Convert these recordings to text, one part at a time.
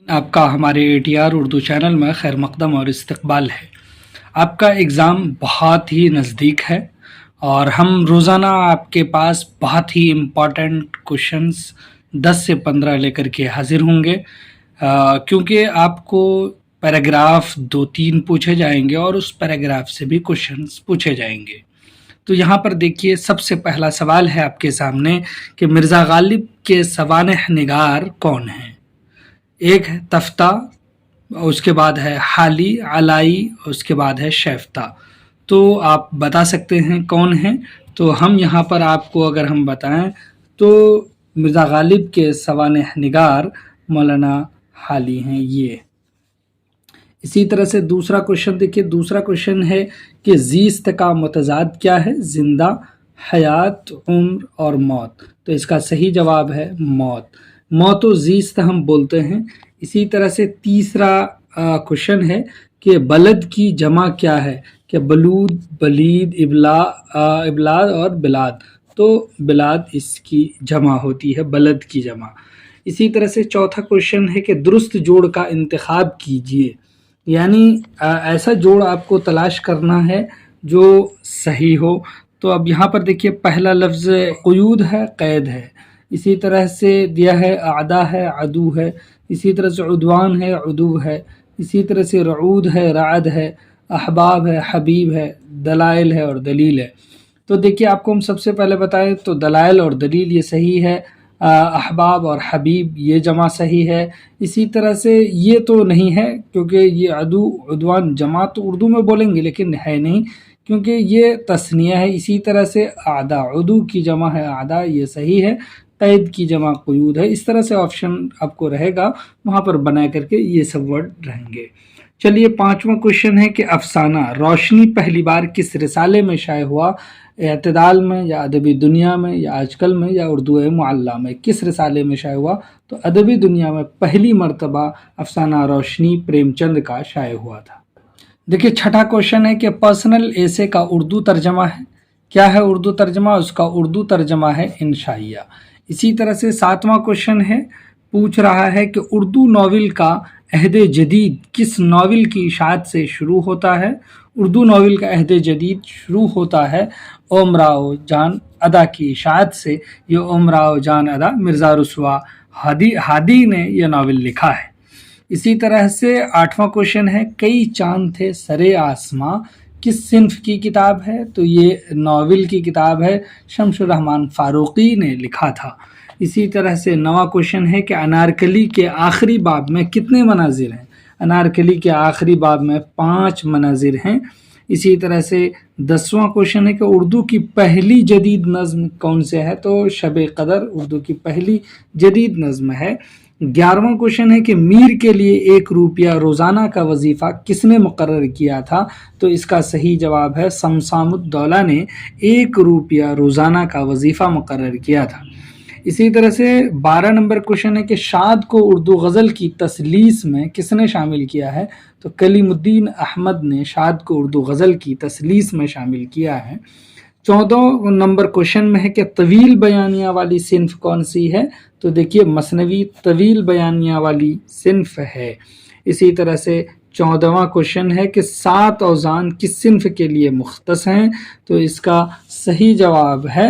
آپ کا ہمارے ATR اردو چینل میں خیر مقدم اور استقبال ہے۔ آپ کا ایگزام بہت ہی نزدیک ہے اور ہم روزانہ آپ کے پاس بہت ہی امپورٹنٹ کوشچنس 10 سے 15 لے کر کے حاضر ہوں گے، کیونکہ آپ کو پیراگراف 2-3 پوچھے جائیں گے اور اس پیراگراف سے بھی کوشچنس پوچھے جائیں گے۔ تو یہاں پر دیکھیے، سب سے پہلا سوال ہے آپ کے سامنے کہ مرزا غالب کے سوانح نگار کون ہیں؟ ایک ہے تفتہ، اس کے بعد ہے حالی علائی، اس کے بعد ہے شیفتہ۔ تو آپ بتا سکتے ہیں کون ہیں؟ تو ہم یہاں پر آپ کو اگر ہم بتائیں تو مرزا غالب کے سوانح نگار مولانا حالی ہیں یہ۔ اسی طرح سے دوسرا کوشچن دیکھیے، دوسرا کوشچن ہے کہ زیست کا متضاد کیا ہے؟ زندہ، حیات، عمر اور موت۔ تو اس کا صحیح جواب ہے موت۔ موت و زیست ہم بولتے ہیں۔ اسی طرح سے تیسرا کوشچن ہے کہ بلد کی جمع کیا ہے؟ کہ بلود، بلید، ابلاد اور بلاد۔ تو بلاد اس کی جمع ہوتی ہے، بلد کی جمع۔ اسی طرح سے چوتھا کوشچن ہے کہ درست جوڑ کا انتخاب کیجئے، یعنی ایسا جوڑ آپ کو تلاش کرنا ہے جو صحیح ہو۔ تو اب یہاں پر دیکھیے، پہلا لفظ قیود ہے، قید ہے۔ اسی طرح سے دیا ہے اعدا ہے، عدو ہے۔ اسی طرح سے عدوان ہے، عدو ہے۔ اسی طرح سے رعود ہے، رعد ہے۔ احباب ہے، حبیب ہے۔ دلائل ہے اور دلیل ہے۔ تو دیکھیے، آپ کو ہم سب سے پہلے بتائیں تو دلائل اور دلیل یہ صحیح ہے، احباب اور حبیب یہ جمع صحیح ہے۔ اسی طرح سے یہ تو نہیں ہے، کیونکہ یہ عدو، عدوان جمع تو اردو میں بولیں گے لیکن ہے نہیں، کیونکہ یہ تثنیہ ہے۔ اسی طرح سے اعدا، عدو کی جمع ہے اعدا، یہ صحیح ہے۔ قید کی جمع قیود ہے۔ اس طرح سے آپشن آپ کو رہے گا، وہاں پر بنا کر کے یہ سب ورڈ رہیں گے۔ چلیے، پانچواں کوشچن ہے کہ افسانہ روشنی پہلی بار کس رسالے میں شائع ہوا؟ اعتدال میں، یا ادبی دنیا میں، یا آج کل میں، یا اردو معلّہ میں؟ کس رسالے میں شائع ہوا؟ تو ادبی دنیا میں پہلی مرتبہ افسانہ روشنی پریم چند کا شائع ہوا تھا۔ دیکھیے، چھٹا کوشچن ہے کہ پرسنل ایسے کا اردو ترجمہ ہے۔ کیا ہے اردو ترجمہ؟ اس کا اردو ترجمہ ہے انشائیہ۔ اسی طرح سے ساتواں کوشچن ہے، پوچھ رہا ہے کہ اردو ناول کا عہد جدید کس ناول کی اشاعت سے شروع ہوتا ہے؟ اردو ناول کا عہد جدید شروع ہوتا ہے امراؤ جان ادا کی اشاعت سے۔ یہ امراؤ جان ادا مرزا رسوا ہادی نے یہ ناول لکھا ہے۔ اسی طرح سے آٹھواں کوشچن ہے، کئی چاند تھے سرے آسماں کس صنف کی کتاب ہے؟ تو یہ ناول کی کتاب ہے، شمس الرحمن فاروقی نے لکھا تھا۔ اسی طرح سے نواں کوشچن ہے کہ انارکلی کے آخری باب میں کتنے مناظر ہیں؟ انارکلی کے آخری باب میں 5 مناظر ہیں۔ اسی طرح سے 10واں کوشچن ہے کہ اردو کی پہلی جدید نظم کون سے ہے؟ تو شب قدر اردو کی پہلی جدید نظم ہے۔ 11واں کوشچن ہے کہ میر کے لیے 1 روپیہ روزانہ کا وظیفہ کس نے مقرر کیا تھا؟ تو اس کا صحیح جواب ہے سمسام الدولہ نے 1 روپیہ روزانہ کا وظیفہ مقرر کیا تھا۔ اسی طرح سے 12 نمبر کوشچن ہے کہ شاد کو اردو غزل کی تثلیث میں کس نے شامل کیا ہے؟ تو کلیم الدین احمد نے شاد کو اردو غزل کی تثلیث میں شامل کیا ہے۔ 14 نمبر کوشچن میں ہے کہ طویل بیانیہ والی صنف کون سی ہے؟ تو دیکھیے، مثنوی طویل بیانیہ والی صنف ہے۔ اسی طرح سے 14واں کوشچن ہے کہ 7 اوزان کس صنف کے لیے مختص ہیں؟ تو اس کا صحیح جواب ہے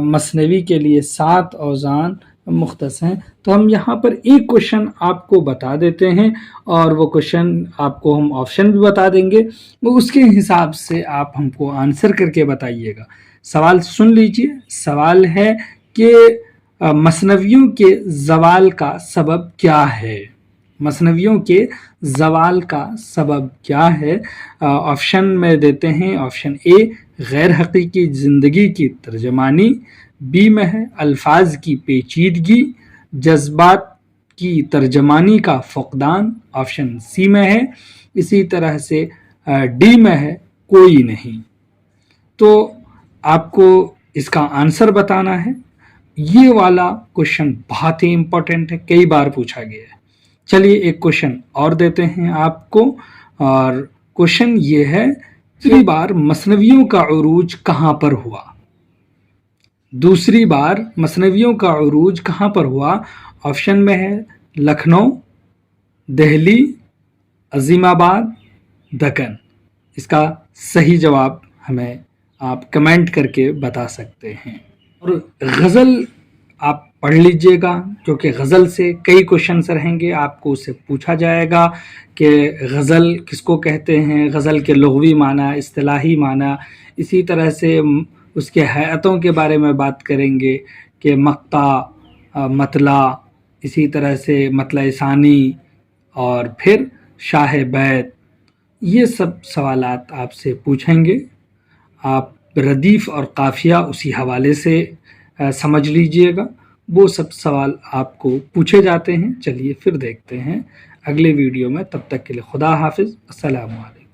مثنوی کے لیے 7 اوزان مختص ہیں۔ تو ہم یہاں پر ایک کوشچن آپ کو بتا دیتے ہیں اور وہ کوشچن آپ کو ہم آپشن بھی بتا دیں گے، وہ اس کے حساب سے آپ ہم کو آنسر کر کے بتائیے گا۔ سوال سن لیجئے۔ سوال ہے کہ مثنویوں کے زوال کا سبب کیا ہے؟ مثنویوں کے زوال کا سبب کیا ہے؟ آپشن میں دیتے ہیں۔ آپشن اے غیر حقیقی زندگی کی ترجمانی، بی میں ہے الفاظ کی پیچیدگی، جذبات کی ترجمانی کا فقدان، آپشن سی میں ہے۔ اسی طرح سے ڈی میں ہے کوئی نہیں۔ تو آپ کو اس کا آنسر بتانا ہے۔ یہ والا کوشچن بہت ہی امپورٹنٹ ہے، کئی بار پوچھا گیا ہے۔ چلیے ایک کوشچن اور دیتے ہیں آپ کو، اور کوشچن یہ ہے، دوسری بار مثنویوں کا عروج کہاں پر ہوا؟ دوسری بار مثنویوں کا عروج کہاں پر ہوا؟ آپشن میں ہے لکھنؤ، دہلی، عظیم آباد، دکن. اس کا صحیح جواب ہمیں آپ کمنٹ کر کے بتا سکتے ہیں. اور غزل آپ پڑھ لیجئے گا، کیونکہ غزل سے کئی کوشچنس رہیں گے. آپ کو اس سے پوچھا جائے گا کہ غزل کس کو کہتے ہیں، غزل کے لغوی معنی، اصطلاحی معنی. اسی طرح سے اس کے ہیئتوں کے بارے میں بات کریں گے کہ مقطع، مطلع، اسی طرح سے مطلع ثانی اور پھر شاہ بیت. یہ سب سوالات آپ سے پوچھیں گے. آپ ردیف اور قافیہ اسی حوالے سے سمجھ لیجئے گا. وہ سب سوال آپ کو پوچھے جاتے ہیں. چلیے پھر دیکھتے ہیں اگلے ویڈیو میں. تب تک کے لیے خدا حافظ. السلام علیکم.